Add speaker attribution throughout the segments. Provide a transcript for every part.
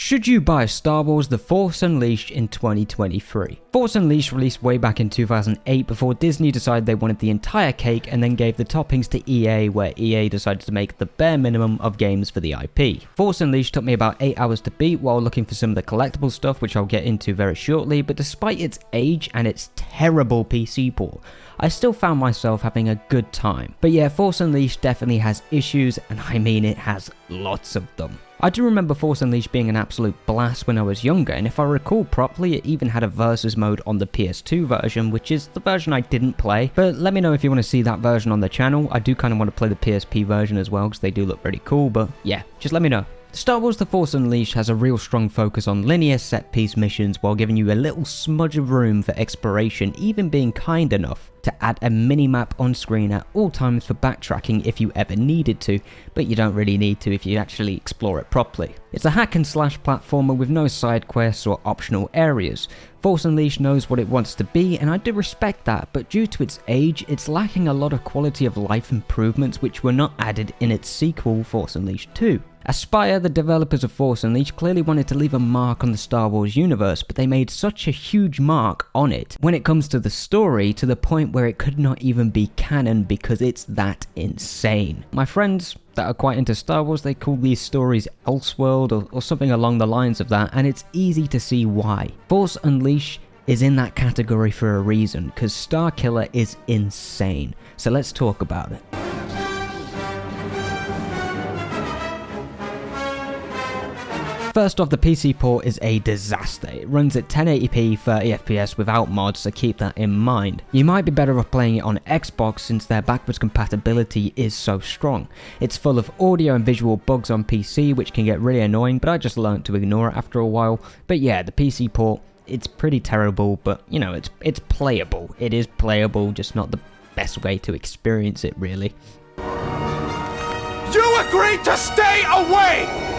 Speaker 1: Should you buy Star Wars The Force Unleashed in 2023? Force Unleashed released way back in 2008 before Disney decided they wanted the entire cake and then gave the toppings to EA, where EA decided to make the bare minimum of games for the IP. Force Unleashed took me about 8 hours to beat while looking for some of the collectible stuff, which I'll get into very shortly, but despite its age and its terrible PC port, I still found myself having a good time. But yeah, Force Unleashed definitely has issues, and I mean it has lots of them. I do remember Force Unleashed being an absolute blast when I was younger, and if I recall properly, it even had a versus mode on the PS2 version, which is the version I didn't play. But let me know if you want to see that version on the channel. I do kind of want to play the PSP version as well, because they do look pretty cool, but yeah, just let me know. Star Wars The Force Unleashed has a real strong focus on linear set-piece missions while giving you a little smudge of room for exploration, even being kind enough to add a mini-map on screen at all times for backtracking if you ever needed to, but you don't really need to if you actually explore it properly. It's a hack and slash platformer with no side quests or optional areas. Force Unleashed knows what it wants to be, and I do respect that, but due to its age, it's lacking a lot of quality of life improvements which were not added in its sequel, Force Unleashed 2. Aspyr, the developers of Force Unleashed, clearly wanted to leave a mark on the Star Wars universe, but they made such a huge mark on it when it comes to the story, to the point where it could not even be canon because it's that insane. My friends that are quite into Star Wars, they call these stories Elseworld or something along the lines of that, and it's easy to see why. Force Unleashed is in that category for a reason, because Starkiller is insane. So let's talk about it. First off, the PC port is a disaster. It runs at 1080p 30fps without mods, so keep that in mind. You might be better off playing it on Xbox since their backwards compatibility is so strong. It's full of audio and visual bugs on PC, which can get really annoying, but I just learned to ignore it after a while. But yeah, the PC port, it's pretty terrible, but you know, it's playable. It is playable, just not the best way to experience it, really.
Speaker 2: You agreed to stay away!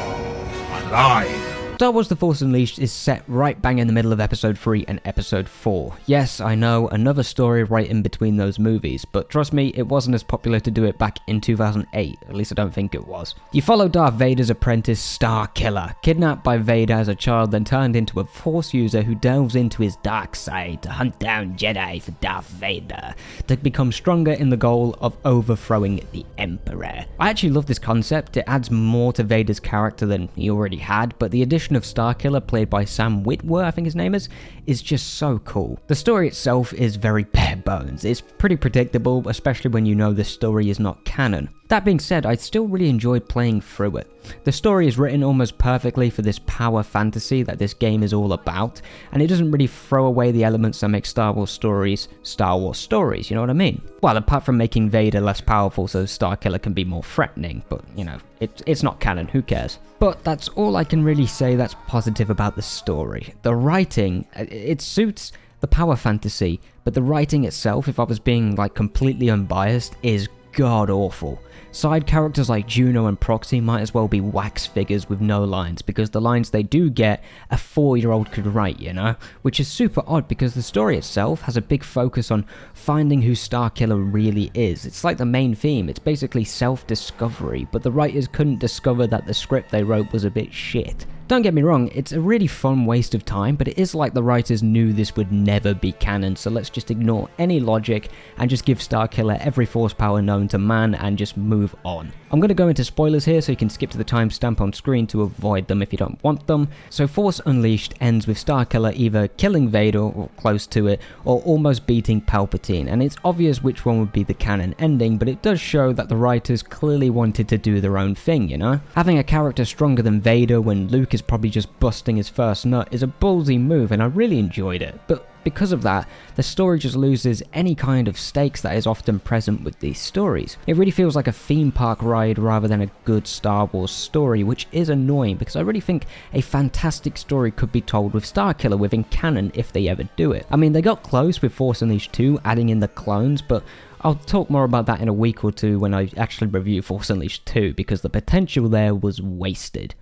Speaker 1: Star Wars The Force Unleashed is set right bang in the middle of Episode 3 and Episode 4. Yes, I know, another story right in between those movies, but trust me, it wasn't as popular to do it back in 2008, at least I don't think it was. You follow Darth Vader's apprentice, Starkiller, kidnapped by Vader as a child, then turned into a Force user who delves into his dark side to hunt down Jedi for Darth Vader, to become stronger in the goal of overthrowing the Emperor. I actually love this concept. It adds more to Vader's character than he already had, but the addition of Starkiller, played by Sam Witwer, I think his name is just so cool. The story itself is very bare bones. It's pretty predictable, especially when you know the story is not canon. That being said, I still really enjoyed playing through it. The story is written almost perfectly for this power fantasy that this game is all about, and it doesn't really throw away the elements that make Star Wars stories, you know what I mean? Well, apart from making Vader less powerful so Starkiller can be more threatening, but you know, it's not canon, who cares? But that's all I can really say that's positive about the story. The writing, it suits the power fantasy, but the writing itself, if I was being like completely unbiased, is god awful. Side characters like Juno and Proxy might as well be wax figures with no lines, because the lines they do get, a 4-year-old could write, you know? Which is super odd because the story itself has a big focus on finding who Starkiller really is. It's like the main theme, it's basically self-discovery, but the writers couldn't discover that the script they wrote was a bit shit. Don't get me wrong, it's a really fun waste of time, but it is like the writers knew this would never be canon, so let's just ignore any logic and just give Starkiller every force power known to man and just move on. I'm going to go into spoilers here so you can skip to the timestamp on screen to avoid them if you don't want them. So Force Unleashed ends with Starkiller either killing Vader or close to it, or almost beating Palpatine, and it's obvious which one would be the canon ending, but it does show that the writers clearly wanted to do their own thing, you know? Having a character stronger than Vader when Luke is probably just busting his first nut is a ballsy move, and I really enjoyed it. But because of that, the story just loses any kind of stakes that is often present with these stories. It really feels like a theme park ride rather than a good Star Wars story, which is annoying because I really think a fantastic story could be told with Starkiller within canon if they ever do it. I mean, they got close with Force Unleashed 2, adding in the clones, but I'll talk more about that in a week or two when I actually review Force Unleashed 2, because the potential there was wasted.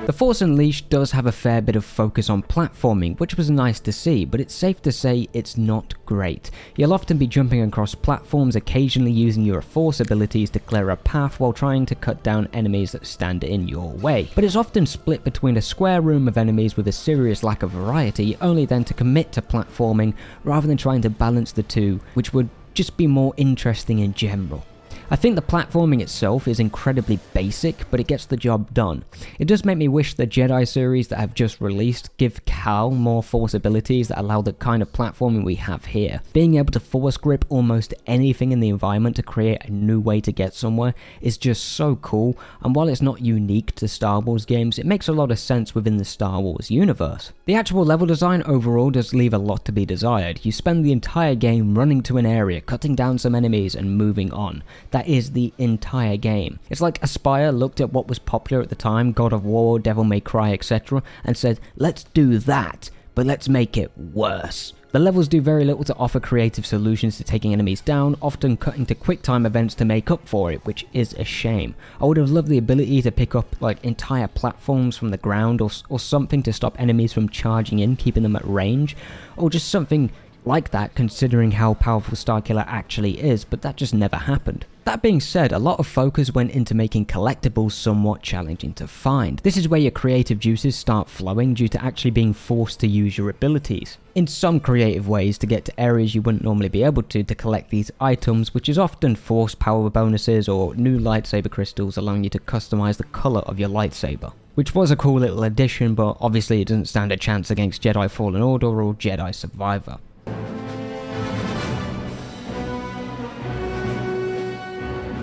Speaker 1: The Force Unleashed does have a fair bit of focus on platforming, which was nice to see, but it's safe to say it's not great. You'll often be jumping across platforms, occasionally using your Force abilities to clear a path while trying to cut down enemies that stand in your way. But it's often split between a square room of enemies with a serious lack of variety, only then to commit to platforming rather than trying to balance the two, which would just be more interesting in general. I think the platforming itself is incredibly basic, but it gets the job done. It does make me wish the Jedi series that have just released give Cal more Force abilities that allow the kind of platforming we have here. Being able to Force grip almost anything in the environment to create a new way to get somewhere is just so cool, and while it's not unique to Star Wars games, it makes a lot of sense within the Star Wars universe. The actual level design overall does leave a lot to be desired. You spend the entire game running to an area, cutting down some enemies and moving on. That is the entire game. It's like Aspyr looked at what was popular at the time, God of War, Devil May Cry, etc., and said, let's do that, but let's make it worse. The levels do very little to offer creative solutions to taking enemies down, often cutting to quick time events to make up for it, which is a shame. I would have loved the ability to pick up like entire platforms from the ground or something to stop enemies from charging in, keeping them at range, or just something like that considering how powerful Starkiller actually is, but that just never happened. That being said, a lot of focus went into making collectibles somewhat challenging to find. This is where your creative juices start flowing due to actually being forced to use your abilities in some creative ways to get to areas you wouldn't normally be able to collect these items, which is often force power bonuses or new lightsaber crystals allowing you to customize the color of your lightsaber. Which was a cool little addition, but obviously it doesn't stand a chance against Jedi Fallen Order or Jedi Survivor.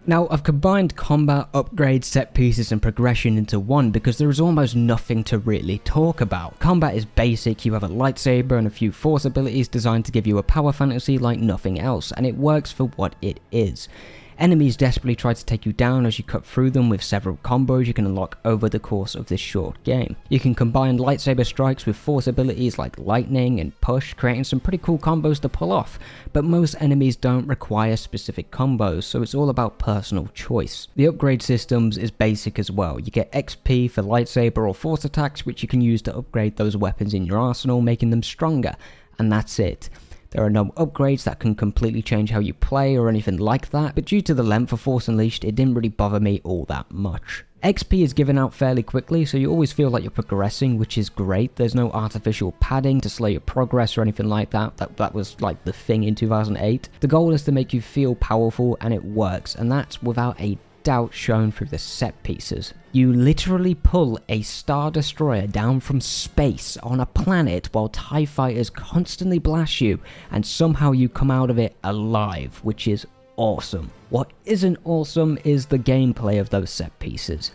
Speaker 1: Now, I've combined combat, upgrades, set pieces and progression into one because there is almost nothing to really talk about. Combat is basic, you have a lightsaber and a few force abilities designed to give you a power fantasy like nothing else, and it works for what it is. Enemies desperately try to take you down as you cut through them with several combos you can unlock over the course of this short game. You can combine lightsaber strikes with force abilities like lightning and push, creating some pretty cool combos to pull off, but most enemies don't require specific combos, so it's all about personal choice. The upgrade systems is basic as well. You get XP for lightsaber or force attacks, which you can use to upgrade those weapons in your arsenal, making them stronger, and that's it. There are no upgrades that can completely change how you play or anything like that, but due to the length of Force Unleashed, it didn't really bother me all that much. XP is given out fairly quickly, so you always feel like you're progressing, which is great. There's no artificial padding to slow your progress or anything like that. That was like the thing in 2008. The goal is to make you feel powerful, and it works, and that's without a doubt shown through the set pieces. You literally pull a Star Destroyer down from space on a planet while TIE fighters constantly blast you, and somehow you come out of it alive, which is awesome. What isn't awesome is the gameplay of those set pieces.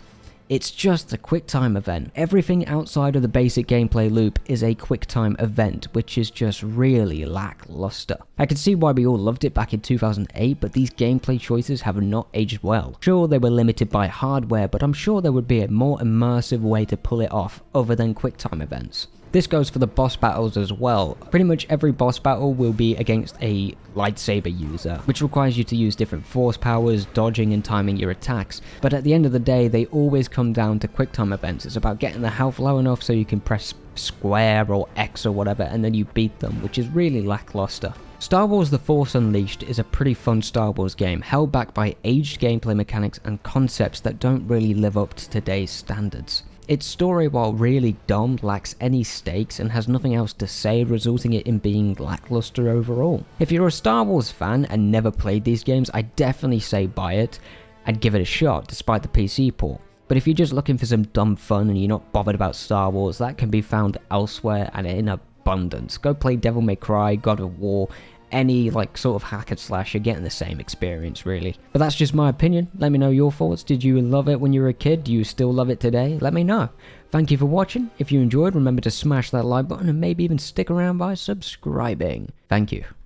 Speaker 1: It's just a QuickTime event. Everything outside of the basic gameplay loop is a QuickTime event, which is just really lackluster. I can see why we all loved it back in 2008, but these gameplay choices have not aged well. Sure, they were limited by hardware, but I'm sure there would be a more immersive way to pull it off other than QuickTime events. This goes for the boss battles as well. Pretty much every boss battle will be against a lightsaber user, which requires you to use different force powers, dodging and timing your attacks. But at the end of the day, they always come down to QuickTime events. It's about getting the health low enough so you can press square or X or whatever, and then you beat them, which is really lackluster. Star Wars The Force Unleashed is a pretty fun Star Wars game, held back by aged gameplay mechanics and concepts that don't really live up to today's standards. Its story, while really dumb, lacks any stakes and has nothing else to say, resulting in it being lackluster overall. If you're a Star Wars fan and never played these games, I definitely say buy it and give it a shot despite the PC port. But if you're just looking for some dumb fun and you're not bothered about Star Wars, that can be found elsewhere and in abundance. Go play Devil May Cry, God of War, any like sort of hack and slash, you're getting the same experience really. But that's just my opinion. Let me know your thoughts. Did you love it when you were a kid? Do you still love it today? Let me know. Thank you for watching. If you enjoyed, remember to smash that like button and maybe even stick around by subscribing. Thank you.